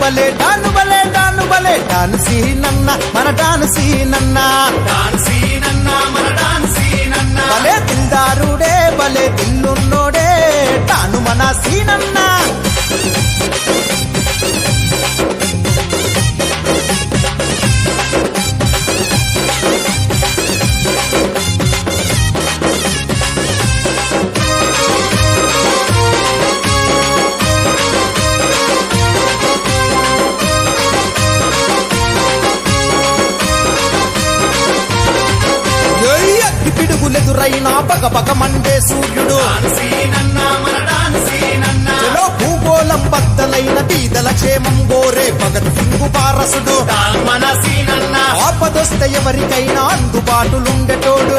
బలే డాను బలే డాను బలే డాన్సీ నన్న మన డాన్సీ నన్న బలే దిల్దారుడే బలే దిల్లున్నోడే డాను మన సీనన్న పిడుగులెదురైనా పగ పగ మండే సూర్యుడు చలో భూగోళం బద్దలైన బీదల క్షేమం గోరే భగత్ సింగు పారసుడు ఆపదొస్తే ఎవరికైనా అందుబాటులుండెటోడు